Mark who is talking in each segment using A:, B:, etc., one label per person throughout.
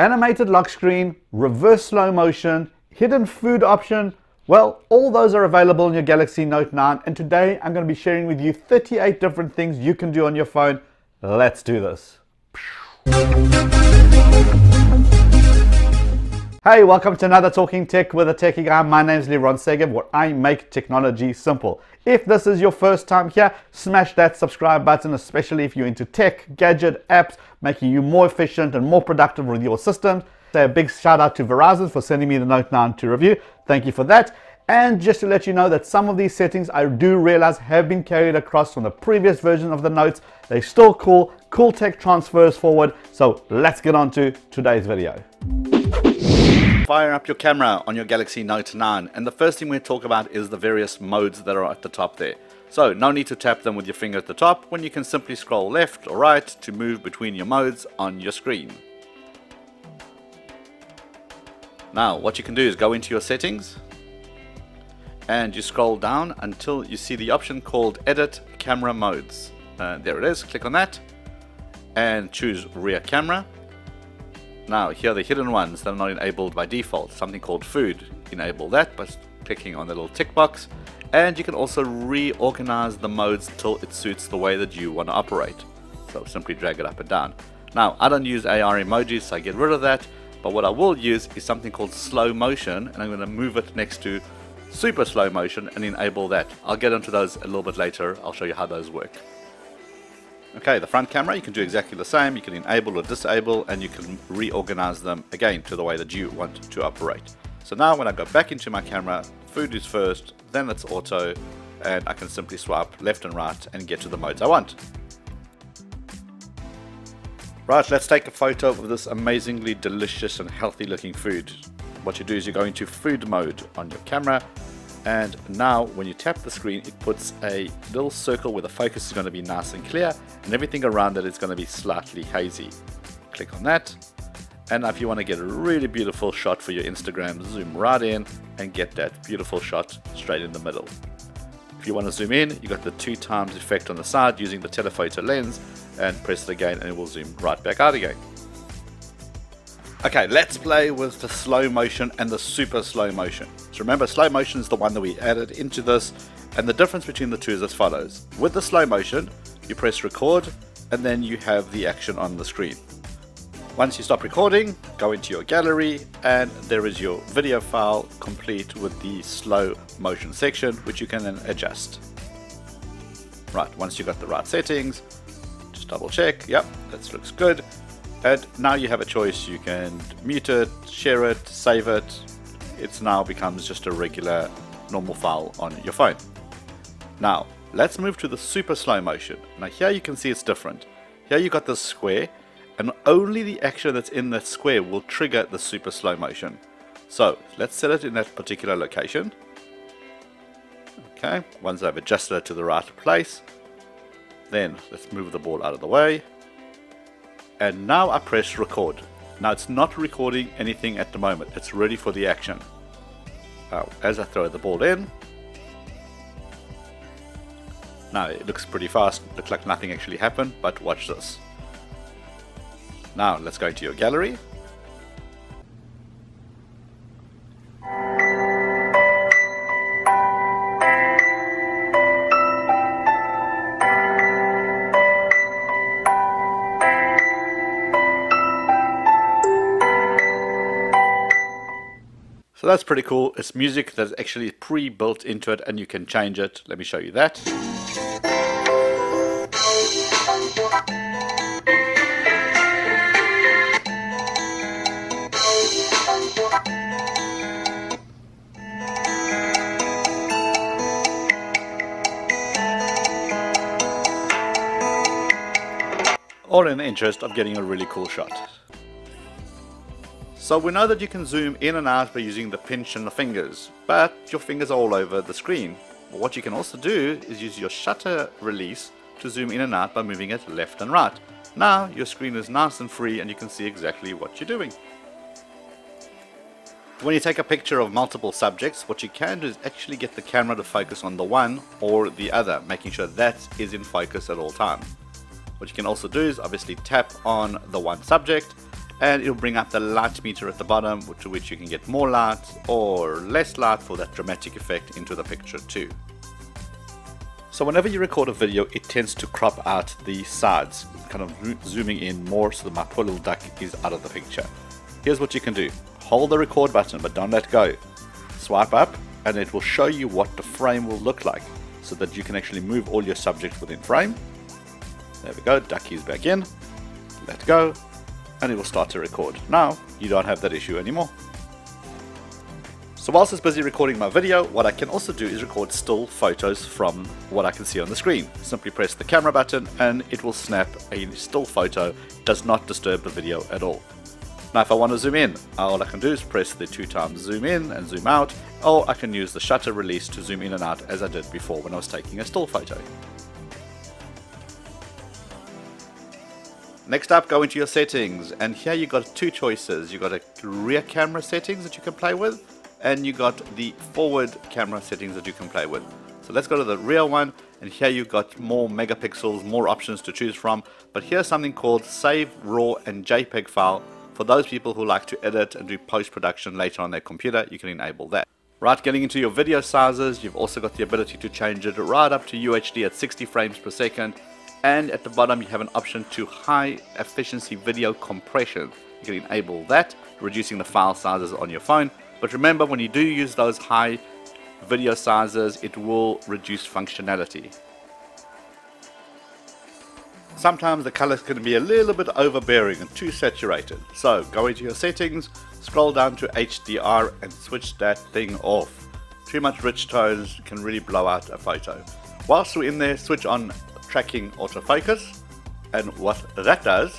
A: animated lock screen, reverse slow motion, hidden food option. Well, all those are available in your Galaxy Note 9, and today I'm going to be sharing with you 38 different things you can do on your phone. Let's do this. Hey, welcome to another Talking Tech with a Techie Guy. My name is Leron Segev, where I make technology simple. If this is your first time here, smash that subscribe button, especially if you're into tech, gadget, apps, making you more efficient and more productive with your systems. Say a big shout out to Verizon for sending me the Note 9 to review. Thank you for that. And just to let you know that some of these settings I do realize have been carried across from the previous version of the Notes. They're still cool tech transfers forward. So let's get on to today's video. Fire up your camera on your Galaxy Note 9, and the first thing we talk about is the various modes that are at the top there. So no need to tap them with your finger at the top, when you can simply scroll left or right to move between your modes on your screen. Now what you can do is go into your settings and you scroll down until you see the option called Edit Camera Modes. There it is, click on that and choose Rear Camera. Now here are the hidden ones that are not enabled by default, something called Food. Enable that by clicking on the little tick box, and you can also reorganize the modes till it suits the way that you want to operate. So simply drag it up and down. Now I don't use AR emojis, so I get rid of that, but what I will use is something called slow motion, and I'm going to move it next to super slow motion and enable that. I'll get into those a little bit later. I'll show you how those work. Okay, the front camera, you can do exactly the same. You can enable or disable, and you can reorganize them again to the way that you want to operate. So now when I go back into my camera, food is first, then it's auto, and I can simply swipe left and right and get to the modes I want. Right, let's take a photo of this amazingly delicious and healthy looking food. What you do is you go into food mode on your camera, and now when you tap the screen, it puts a little circle where the focus is going to be nice and clear, and everything around it is going to be slightly hazy. Click on that, and if you want to get a really beautiful shot for your Instagram, zoom right in and get that beautiful shot straight in the middle. If you want to zoom in, you got the 2x effect on the side using the telephoto lens, and press it again and it will zoom right back out again. Okay, let's play with the slow motion and the super slow motion. So remember, slow motion is the one that we added into this, and the difference between the two is as follows. With the slow motion, you press record and then you have the action on the screen. Once you stop recording, go into your gallery and there is your video file complete with the slow motion section, which you can then adjust. Right, once you've got the right settings, just double check, yep, that looks good. And now you have a choice. You can mute it, share it, save it. It now becomes just a regular normal file on your phone. Now let's move to the super slow motion. Now here you can see it's different. Here you got this square, and only the action that's in that square will trigger the super slow motion. So let's set it in that particular location. Okay, once I've adjusted it to the right place, then let's move the ball out of the way. And now I press record. Now it's not recording anything at the moment, it's ready for the action. Now as I throw the ball in, now it looks pretty fast, looks like nothing actually happened, but watch this. Now let's go into your gallery. So that's pretty cool. It's music that's actually pre-built into it and you can change it. Let me show you that. All in the interest of getting a really cool shot. So we know that you can zoom in and out by using the pinch and the fingers, but your fingers are all over the screen. What you can also do is use your shutter release to zoom in and out by moving it left and right. Now your screen is nice and free and you can see exactly what you're doing. When you take a picture of multiple subjects, what you can do is actually get the camera to focus on the one or the other, making sure that is in focus at all times. What you can also do is obviously tap on the one subject and it'll bring up the light meter at the bottom, to which you can get more light or less light for that dramatic effect into the picture too. So whenever you record a video, it tends to crop out the sides, kind of zooming in more so that my poor little duck is out of the picture. Here's what you can do. Hold the record button, but don't let go. Swipe up and it will show you what the frame will look like so that you can actually move all your subjects within frame. There we go, ducky's back in. Let go and it will start to record. Now you don't have that issue anymore. So whilst it's busy recording my video, what I can also do is record still photos from what I can see on the screen. Simply press the camera button and it will snap a still photo. It does not disturb the video at all. Now if I want to zoom in, all I can do is press the 2 times zoom in and zoom out, or I can use the shutter release to zoom in and out as I did before when I was taking a still photo. Next up, go into your settings, and here you got 2 choices. You got a rear camera settings that you can play with, and you got the forward camera settings that you can play with. So let's go to the rear one, and here you got more megapixels, more options to choose from. But here's something called Save RAW and JPEG file. For those people who like to edit and do post-production later on their computer, you can enable that. Right, getting into your video sizes, you've also got the ability to change it right up to UHD at 60 frames per second. And at the bottom you have an option to high efficiency video compression. You can enable that, reducing the file sizes on your phone. But remember, when you do use those high video sizes, it will reduce functionality. Sometimes the colors can be a little bit overbearing and too saturated. So go into your settings, scroll down to HDR and switch that thing off. Too much rich tones can really blow out a photo. Whilst we're in there, switch on tracking autofocus, and what that does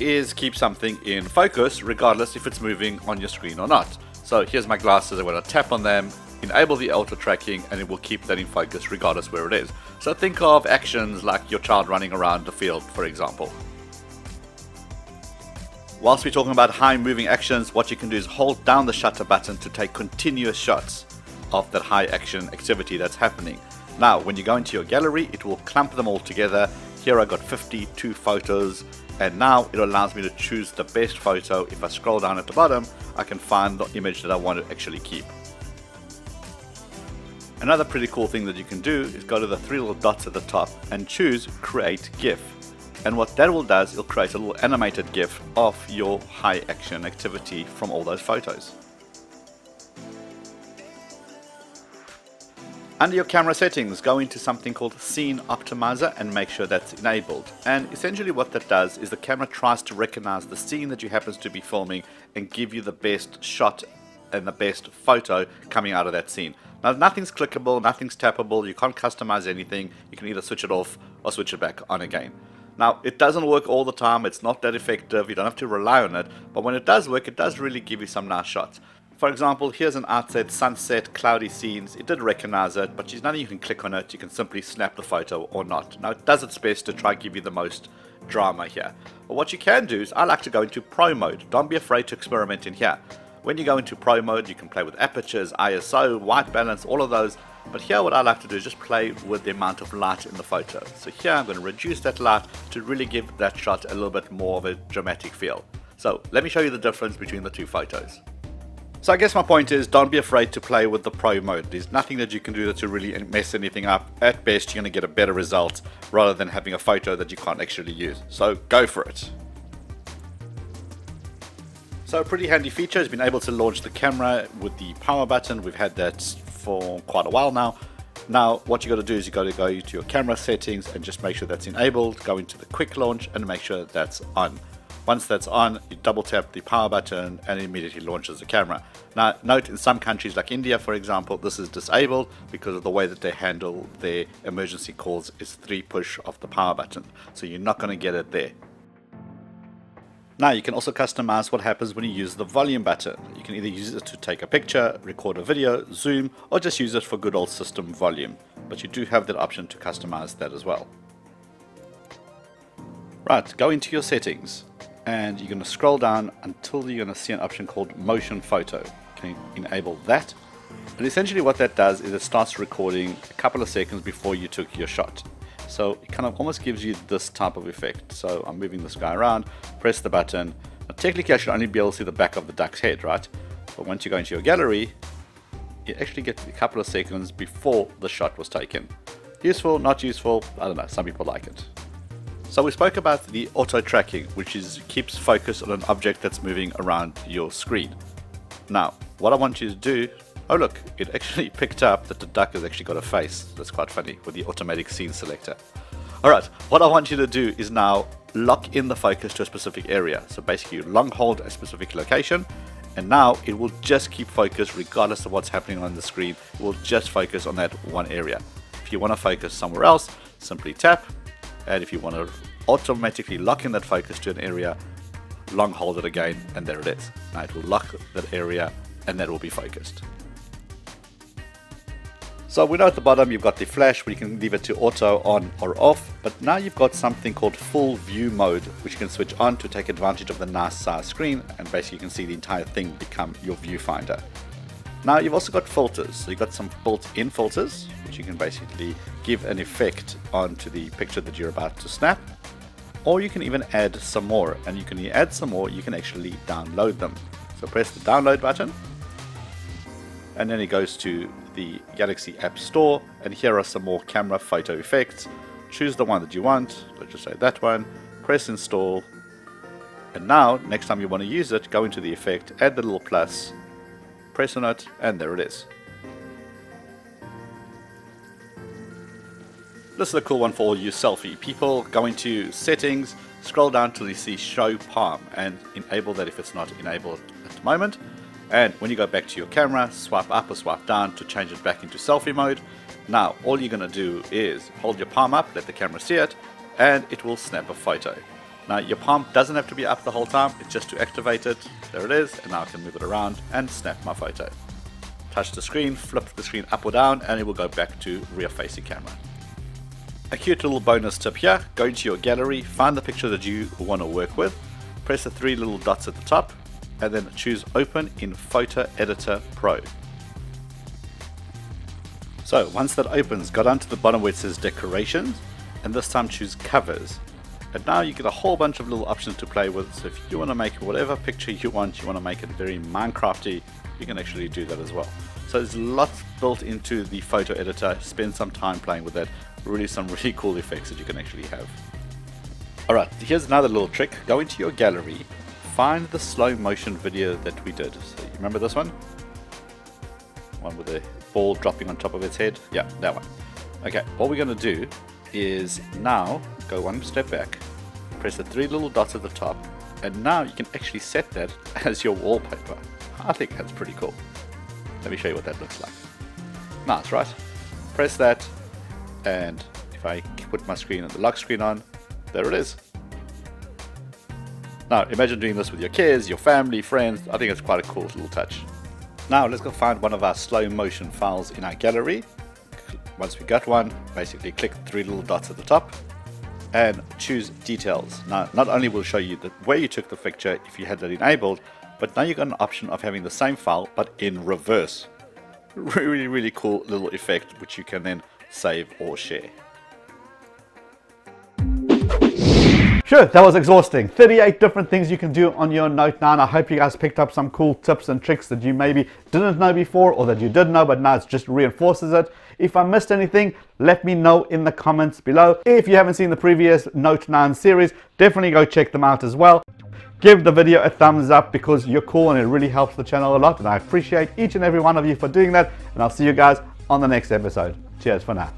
A: is keep something in focus regardless if it's moving on your screen or not. So here's my glasses, I'm going to tap on them, enable the auto tracking, and it will keep that in focus regardless where it is. So think of actions like your child running around the field, for example. Whilst we're talking about high moving actions, what you can do is hold down the shutter button to take continuous shots of that high action activity that's happening. Now when you go into your gallery, it will clump them all together. Here I got 52 photos, and now it allows me to choose the best photo. If I scroll down at the bottom, I can find the image that I want to actually keep. Another pretty cool thing that you can do is go to the 3 little dots at the top and choose Create GIF. And what that will do is it'll create a little animated GIF of your high action activity from all those photos. Under your camera settings, go into something called Scene Optimizer and make sure that's enabled. And essentially what that does is the camera tries to recognize the scene that you happen to be filming and give you the best shot and the best photo coming out of that scene. Now nothing's clickable, nothing's tappable, you can't customize anything. You can either switch it off or switch it back on again. Now it doesn't work all the time, it's not that effective, you don't have to rely on it, but when it does work, it does really give you some nice shots. For example, here's an outset, sunset, cloudy scenes. It did recognize it, but there's nothing you can click on it. You can simply snap the photo or not. Now it does its best to try and give you the most drama here. But what you can do is I like to go into Pro mode. Don't be afraid to experiment in here. When you go into Pro mode, you can play with apertures, ISO, white balance, all of those. But here what I like to do is just play with the amount of light in the photo. So here I'm going to reduce that light to really give that shot a little bit more of a dramatic feel. So let me show you the difference between the 2 photos. So I guess my point is, don't be afraid to play with the Pro mode. There's nothing that you can do to really mess anything up. At best, you're going to get a better result rather than having a photo that you can't actually use. So go for it. So a pretty handy feature has been able to launch the camera with the power button. We've had that for quite a while now. Now what you got to do is you got to go to your camera settings and just make sure that's enabled. Go into the quick launch and make sure that's on. Once that's on, you double tap the power button and it immediately launches the camera. Now note, in some countries like India for example, this is disabled because of the way that they handle their emergency calls is 3 push of the power button. So you're not going to get it there. Now you can also customize what happens when you use the volume button. You can either use it to take a picture, record a video, zoom, or just use it for good old system volume. But you do have that option to customize that as well. Right, go into your settings and you're going to scroll down until you're going to see an option called motion photo. You can enable that. And essentially what that does is it starts recording a couple of seconds before you took your shot. So it kind of almost gives you this type of effect. So I'm moving this guy around, press the button, Now, technically I should only be able to see the back of the duck's head, right? But once you go into your gallery, you actually get a couple of seconds before the shot was taken. Useful, not useful, I don't know, some people like it. So we spoke about the auto tracking, which keeps focus on an object that's moving around your screen. Now, what I want you to do, oh look, it actually picked up that the duck has actually got a face. That's quite funny with the automatic scene selector. Alright, what I want you to do is now lock in the focus to a specific area. So basically you long hold a specific location, and now it will just keep focus regardless of what's happening on the screen. It will just focus on that one area. If you want to focus somewhere else, simply tap, and if you want to automatically lock in that focus to an area, long hold it again, and there it is. Now it will lock that area and that will be focused. So we know at the bottom you've got the flash where you can leave it to auto on or off, but now you've got something called full view mode, which you can switch on to take advantage of the nice size screen, and basically you can see the entire thing become your viewfinder. Now you've also got filters, so you've got some built-in filters which you can basically give an effect onto the picture that you're about to snap, or you can even add some more, and you can add some more, you can actually download them. So press the download button, and then it goes to the Galaxy App Store, and here are some more camera photo effects. Choose the one that you want, let's just say that one, press install, and now next time you want to use it, go into the effect, add the little plus, press on it, and there it is. This is a cool one for all you selfie people. Go into settings, scroll down till you see show palm, and enable that if it's not enabled at the moment. And when you go back to your camera, swipe up or swipe down to change it back into selfie mode. Now all you're going to do is hold your palm up, let the camera see it, and it will snap a photo. Now your palm doesn't have to be up the whole time, it's just to activate it. There it is, and now I can move it around and snap my photo. Touch the screen, flip the screen up or down, and it will go back to rear facing camera. A cute little bonus tip here, go into your gallery, find the picture that you want to work with, press the three little dots at the top, and then choose Open in Photo Editor Pro. So once that opens, go down to the bottom where it says Decorations, and this time choose Covers. And now you get a whole bunch of little options to play with, so if you want to make whatever picture you want to make it very Minecrafty, you can actually do that as well. So there's lots built into the photo editor, spend some time playing with that, some really cool effects that you can actually have. Alright, here's another little trick, go into your gallery, find the slow motion video that we did. So you remember this one? One with the ball dropping on top of its head? Yeah, that one. Okay, what we're going to do is now go one step back, press the three little dots at the top, and now you can actually set that as your wallpaper. I think that's pretty cool. Let me show you what that looks like. Nice, right? Press that, and if I put my screen and the lock screen on, there it is. Now imagine doing this with your kids, your family, friends. I think it's quite a cool little touch. Now let's go find one of our slow motion files in our gallery. Once we got one, basically click the three little dots at the top and choose details. Now not only will it show you where you took the picture if you had that enabled, but now you've got an option of having the same file but in reverse. Really cool little effect which you can then save or share. Sure, that was exhausting. 38 different things you can do on your Note 9. I hope you guys picked up some cool tips and tricks that you maybe didn't know before, or that you did know but now it just reinforces it. If I missed anything, let me know in the comments below. If you haven't seen the previous Note 9 series, definitely go check them out as well. Give the video a thumbs up because you're cool and it really helps the channel a lot, and I appreciate each and every one of you for doing that, and I'll see you guys on the next episode. Cheers for now.